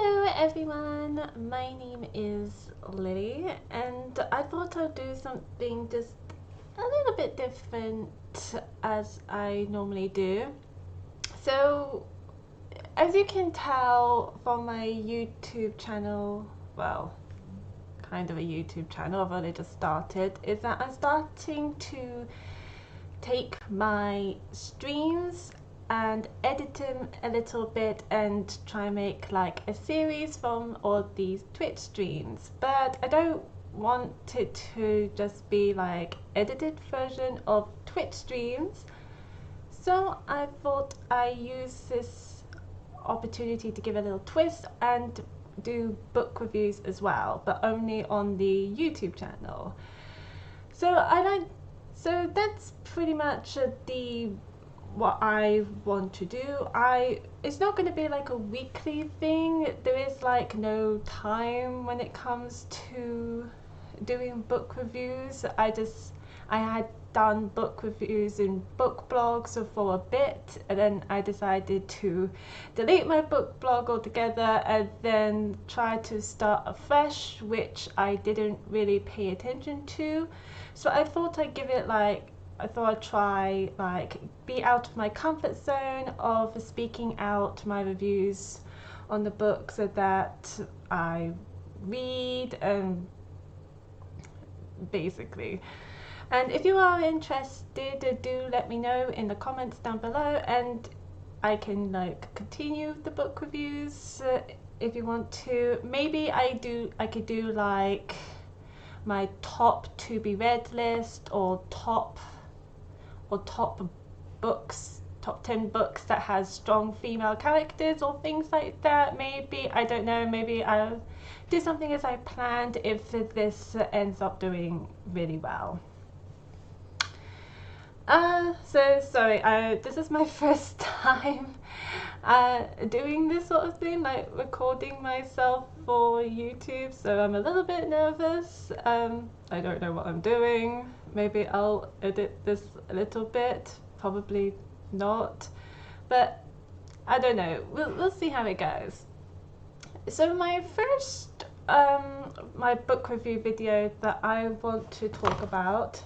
Hello everyone, my name is Lily and I thought I'd do something just a little bit different as I normally do. So as you can tell from my YouTube channel, well, kind of a YouTube channel, I've only just started, is that I'm starting to take my streams and edit them a little bit and try and make like a series from all these Twitch streams, but I don't want it to just be like edited version of Twitch streams. So I thought I use this opportunity to give a little twist and do book reviews as well, but only on the YouTube channel. So that's pretty much what I want to do. It's not going to be like a weekly thing. There is like no time when it comes to doing book reviews. I had done book reviews in book blogs for a bit, and then I decided to delete my book blog altogether and then try to start afresh, which I didn't really pay attention to. So I thought I'd try be out of my comfort zone of speaking out my reviews on the books that I read, and basically. And if you are interested, do let me know in the comments down below, and I can continue the book reviews if you want to. Maybe I could do like my top to be read list, or top books, top 10 books that has strong female characters or things like that. Maybe, I don't know, maybe I'll do something as I planned if this ends up doing really well. So sorry, this is my first time doing this sort of thing, like recording myself for YouTube, so I'm a little bit nervous. I don't know what I'm doing. Maybe I'll edit this a little bit, probably not, but I don't know. We'll see how it goes. So my first my book review video that I want to talk about,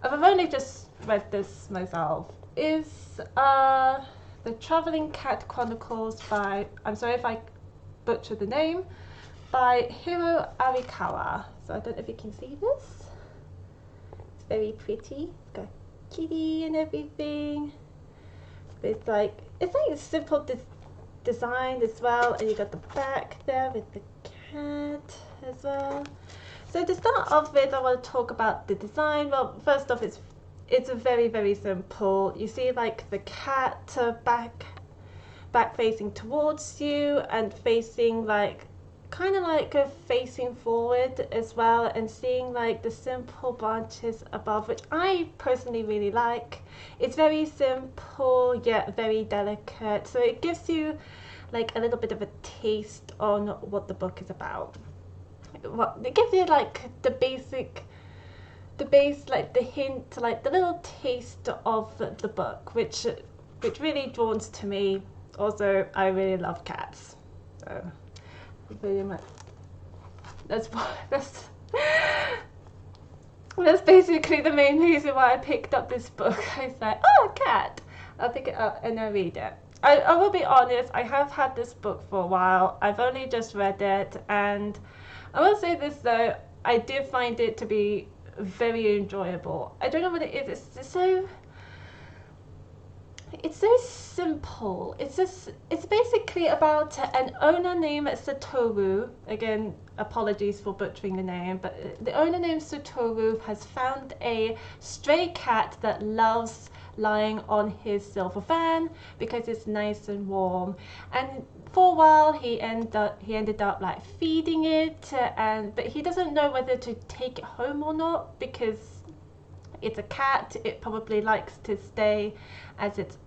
I've only just read this myself, is The Traveling Cat Chronicles by, I'm sorry if I butcher the name, by Hiro Arikawa. So I don't know if you can see this. It's very pretty. It's got a kitty and everything. It's like a simple design as well, and you got the back there with the cat as well. So to start off with, I want to talk about the design. Well, first off, it's a very, very simple. You see like the cat back facing towards you, and facing facing forward as well, and seeing like the simple branches above, which I personally really like. It's very simple yet very delicate, so it gives you like a little bit of a taste on what the book is about. It gives you like the base, like the hint, like the little taste of the book, which really draws to me. Also, I really love cats, so very much. That's basically the main reason why I picked up this book. I was like, oh, a cat! I'll pick it up and I'll read it. I will be honest, I have had this book for a while. I've only just read it, and I will say this though, I did find it to be very enjoyable. I don't know what it is. It's so simple. It's basically about an owner named Satoru. Again, apologies for butchering the name, but the owner named Satoru has found a stray cat that loves lying on his silver fan because it's nice and warm. And for a while he ended up like feeding it, but he doesn't know whether to take it home or not, because it's a cat. It probably likes to stay as its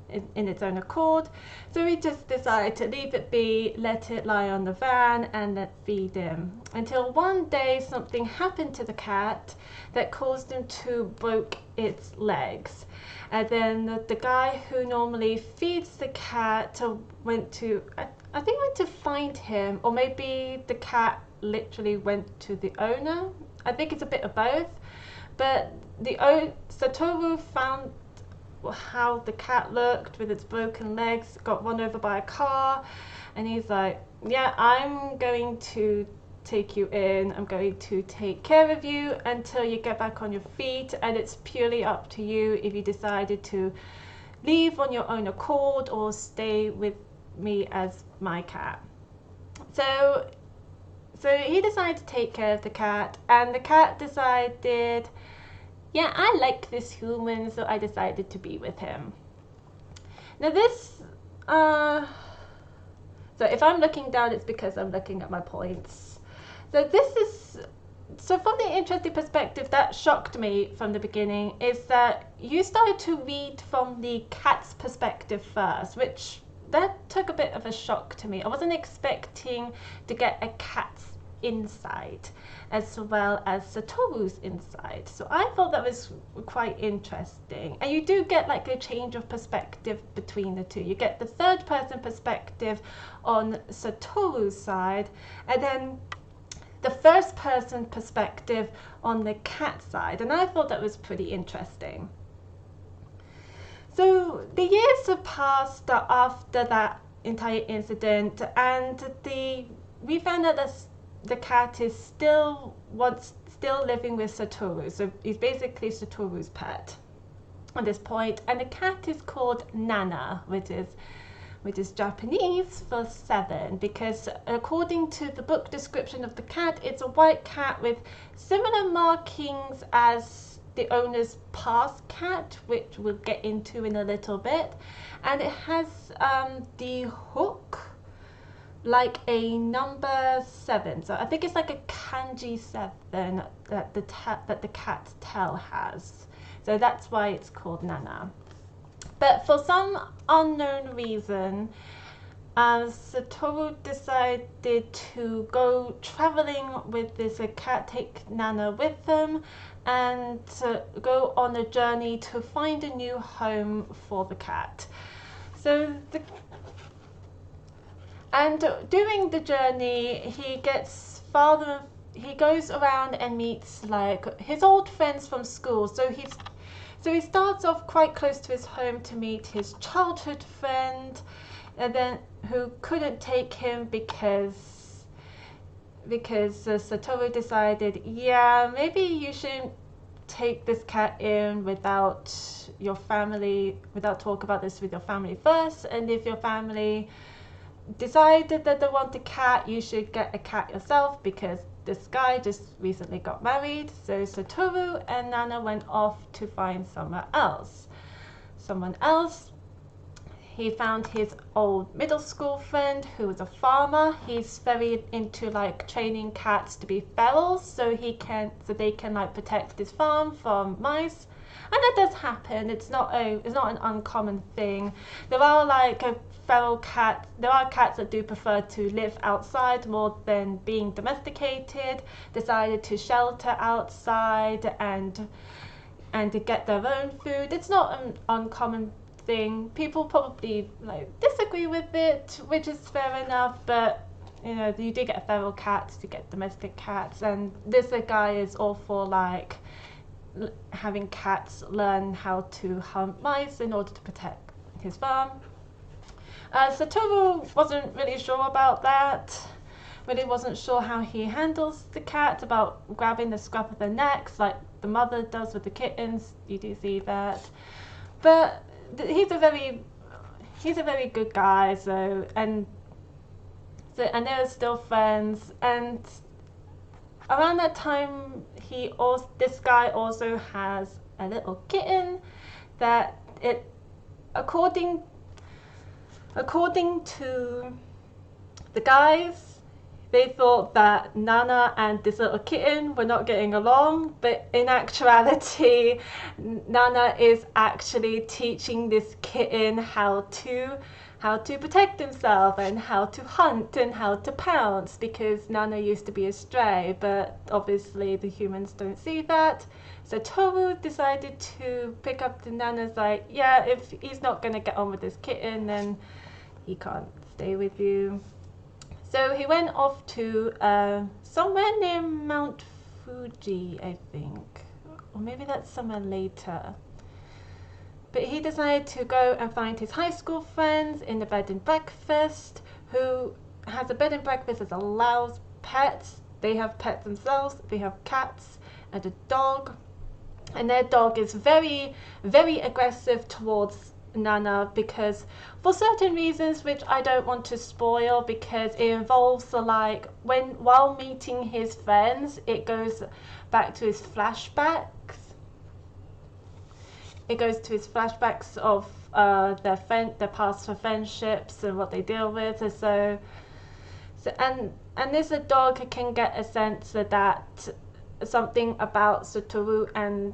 in its own accord. So he just decided to leave it be, let it lie on the van, and let feed him. Until one day something happened to the cat that caused him to break its legs. And then the guy who normally feeds the cat went to, I think went to find him, or maybe the cat literally went to the owner. I think it's a bit of both. But Satoru found how the cat looked with its broken legs, got run over by a car, and he's like, yeah, I'm going to take you in, I'm going to take care of you until you get back on your feet, and it's purely up to you if you decided to leave on your own accord or stay with me as my cat. So he decided to take care of the cat, and the cat decided, yeah, I like this human, so I decided to be with him. Now this, so if I'm looking down, it's because I'm looking at my points. So from the interesting perspective that shocked me from the beginning is that you started to read from the cat's perspective first, which that took a bit of a shock to me. I wasn't expecting to get a cat's insight as well as Satoru's insight. So I thought that was quite interesting. And you do get like a change of perspective between the two. You get the third person perspective on Satoru's side, and then the first person perspective on the cat side. And I thought that was pretty interesting. So the years have passed after that entire incident, and we found out that the cat is still living with Satoru. So he's basically Satoru's pet at this point, and the cat is called Nana, which is Japanese for 7, because according to the book description of the cat, it's a white cat with similar markings as the owner's past cat, which we'll get into in a little bit, and it has the hook like a number 7. So I think it's like a kanji 7 that the cat's tail has. So that's why it's called Nana. But for some unknown reason, Satoru decided to go traveling with this cat, take Nana with them, and to go on a journey to find a new home for the cat. And during the journey, he goes around and meets like his old friends from school. So he starts off quite close to his home to meet his childhood friend, and then who couldn't take him because Satoru decided, yeah, maybe you shouldn't take this cat in without talk about this with your family first, and if your family decided that they want a cat, you should get a cat yourself, because this guy just recently got married. So Satoru and Nana went off to find someone else. He found his old middle school friend who was a farmer. He's very into like training cats to be ferals, so they can like protect his farm from mice. And that does happen. It's not an uncommon thing. There are like feral cats. There are cats that do prefer to live outside more than being domesticated. Decided to shelter outside and to get their own food. It's not an uncommon thing. People probably like disagree with it, which is fair enough. But you know, you do get feral cats, you get domestic cats, and this guy is all for like having cats learn how to hunt mice in order to protect his farm. Satoru wasn't really sure about that. Really wasn't sure how he handles the cat, about grabbing the scruff of their necks like the mother does with the kittens. You do see that. But he's a very good guy. And they were still friends. And around that time, this guy also has a little kitten that according to the guys, they thought that Nana and this little kitten were not getting along, but in actuality, Nana is actually teaching this kitten how to protect himself and how to hunt and how to pounce, because Nana used to be a stray, but obviously the humans don't see that. So Toru decided to pick up the Nana's like, yeah, if he's not going to get on with this kitten, then he can't stay with you. So he went off to somewhere near Mount Fuji, I think. Or maybe that's somewhere later. But he decided to go and find his high school friends in the bed and breakfast, who has a bed and breakfast that allows pets. They have pets themselves. They have cats and a dog. And their dog is very, very aggressive towards Nana, because for certain reasons which I don't want to spoil, because it involves while meeting his friends, it goes back to his flashbacks. It goes to his flashbacks of their past friendships and what they deal with. And this dog can get a sense that something about Satoru and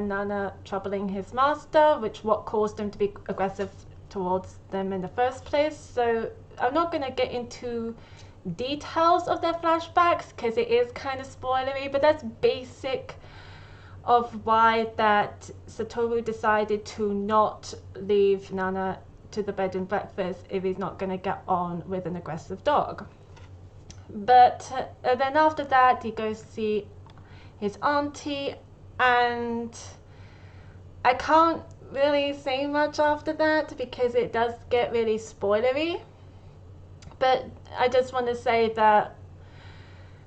Nana troubling his master, what caused him to be aggressive towards them in the first place. So I'm not going to get into details of their flashbacks because it is kind of spoilery, but that's basic of why that Satoru decided to not leave Nana to the bed and breakfast if he's not going to get on with an aggressive dog. But then after that, he goes to see his auntie, and I can't really say much after that because it does get really spoilery. But I just want to say that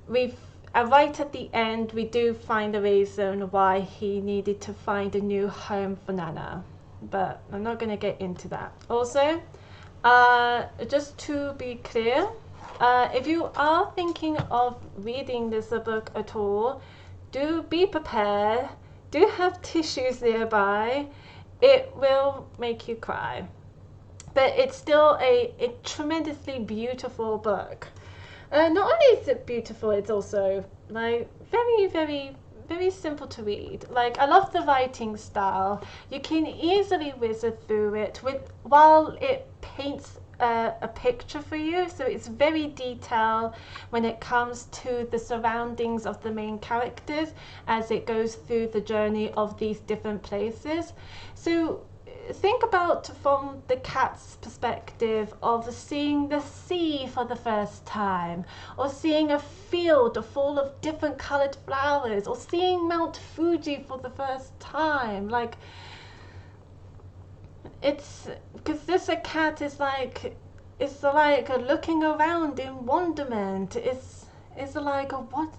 right at the end, we do find a reason why he needed to find a new home for Nana. But I'm not going to get into that. Also, just to be clear, if you are thinking of reading this book at all, do be prepared. Do have tissues nearby. It will make you cry. But it's still a tremendously beautiful book. Not only is it beautiful, it's also very, very, very simple to read. I love the writing style. You can easily whizz through it while it paints a picture for you. So it's very detailed when it comes to the surroundings of the main characters as it goes through the journey of these different places. So think about from the cat's perspective of seeing the sea for the first time, or seeing a field full of different colored flowers, or seeing Mount Fuji for the first time. It's because this cat is it's like looking around in wonderment. It's like a what?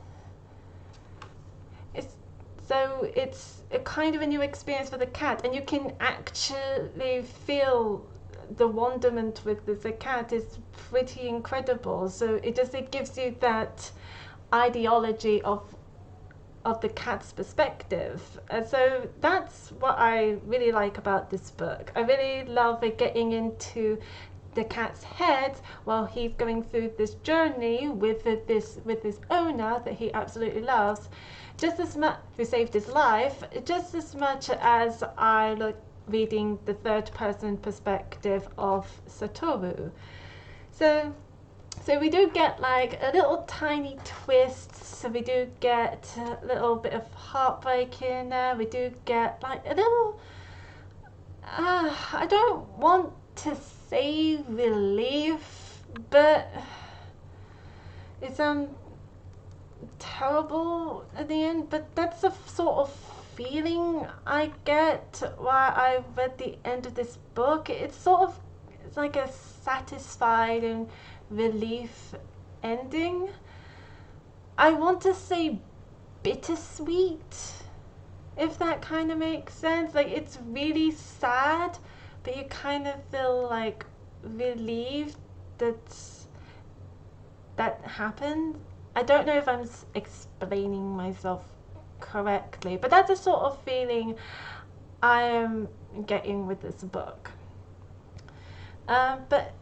It's a kind of a new experience for the cat, and you can actually feel the wonderment with the cat is pretty incredible. So it gives you that ideology of the cat's perspective. So that's what I really like about this book. I really love getting into the cat's head while he's going through this journey with this owner that he absolutely loves, just as much, who saved his life, just as much as I like reading the third person perspective of Satoru. So we do get a little tiny twist. So we do get a little bit of heartbreak in there. We do get a little, I don't want to say relief, but it's terrible at the end. But that's the sort of feeling I get while I read the end of this book. It's like a satisfied and relief ending. I want to say bittersweet, if that kind of makes sense. It's really sad, but you kind of feel relieved that happened. I don't know if I'm explaining myself correctly, but that's the sort of feeling I am getting with this book. But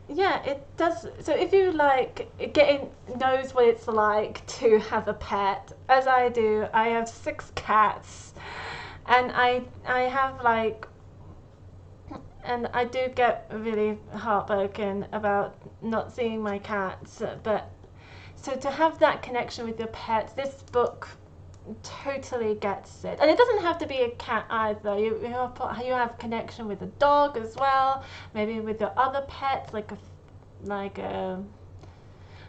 yeah, it does. So if you like getting knows what it's like to have a pet, as I do, I have 6 cats, and I have like, and I do get really heartbroken about not seeing my cats. But so to have that connection with your pets, this book totally gets it. And it doesn't have to be a cat either. You have connection with a dog as well, maybe with your other pets, like a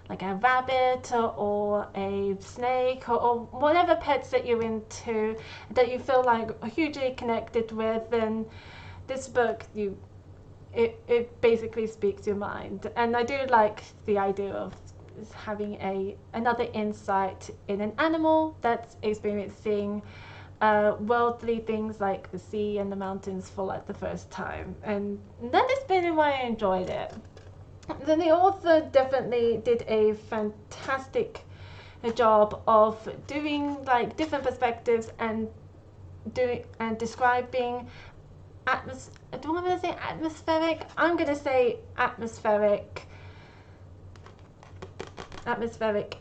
like a rabbit or a snake or whatever pets that you're into that you feel like hugely connected with. Then this book, it basically speaks your mind. And I do like the idea of having another insight in an animal that's experiencing worldly things like the sea and the mountains for like the first time. And that is really why I enjoyed it. Then the author definitely did a fantastic job of doing like different perspectives and describing do I want to say atmospheric? I'm going to say atmospheric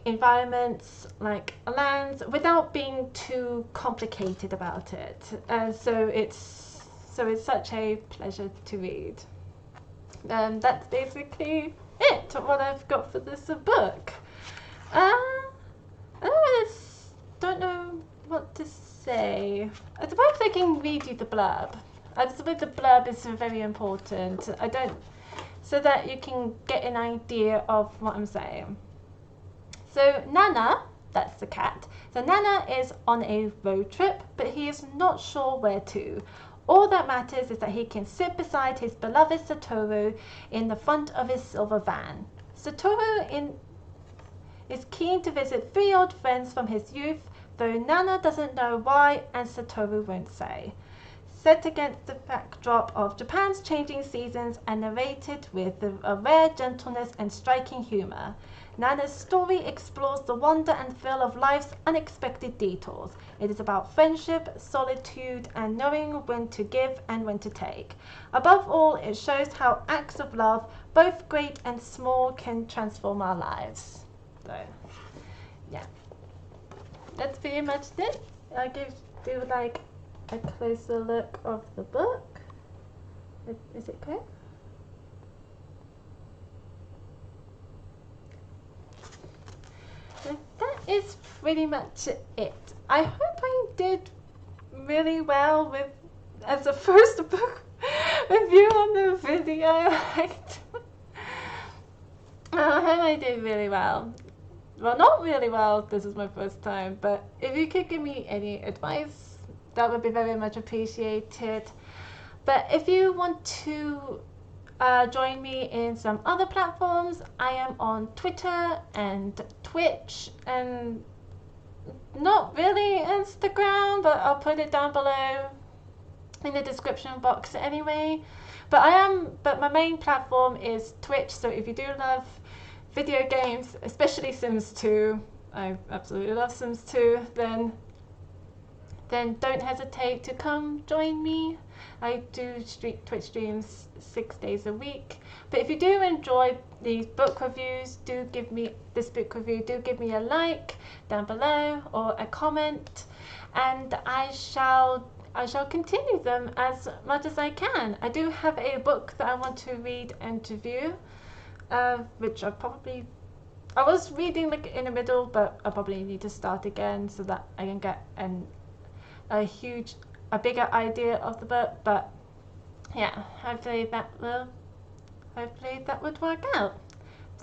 environments, like lands, without being too complicated about it. So it's such a pleasure to read. That's basically it. What I've got for this book. Don't know what to say. I suppose I can read you the blurb. I suppose the blurb is very important. So that you can get an idea of what I'm saying. So Nana, that's the cat. So Nana is on a road trip, but he is not sure where to. All that matters is that he can sit beside his beloved Satoru in the front of his silver van. Satoru is keen to visit 3 old friends from his youth, though Nana doesn't know why and Satoru won't say. Set against the backdrop of Japan's changing seasons and narrated with a rare gentleness and striking humor, Nana's story explores the wonder and thrill of life's unexpected detours. It is about friendship, solitude, and knowing when to give and when to take. Above all, it shows how acts of love, both great and small, can transform our lives. So, yeah. That's pretty much it. I'll do like a closer look of the book. Is it okay? So that is pretty much it. I hope I did really well as a first book review on the video. I hope I did really well. Well, not really well, this is my first time, but if you could give me any advice, that would be very much appreciated. But if you want to join me in some other platforms, I am on Twitter and Twitch and not really Instagram, but I'll put it down below in the description box anyway. But my main platform is Twitch, so if you do love video games, especially Sims 2, I absolutely love Sims 2, then don't hesitate to come join me. I do Twitch streams 6 days a week. But if you do enjoy these book reviews, do give me a like down below or a comment, and I shall continue them as much as I can. I do have a book that I want to read and review, which I was reading like in the middle, but I probably need to start again so that I can get a bigger idea of the book. But yeah, hopefully that would work out.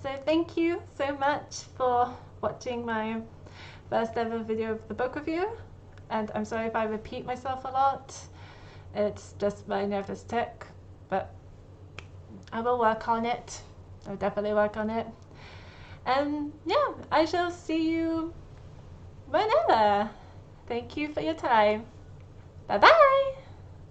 So thank you so much for watching my first ever video of the book review, and I'm sorry if I repeat myself a lot. It's just my nervous tick, but I will work on it. I'll definitely work on it. And yeah, I shall see you whenever. Thank you for your time. Bye bye!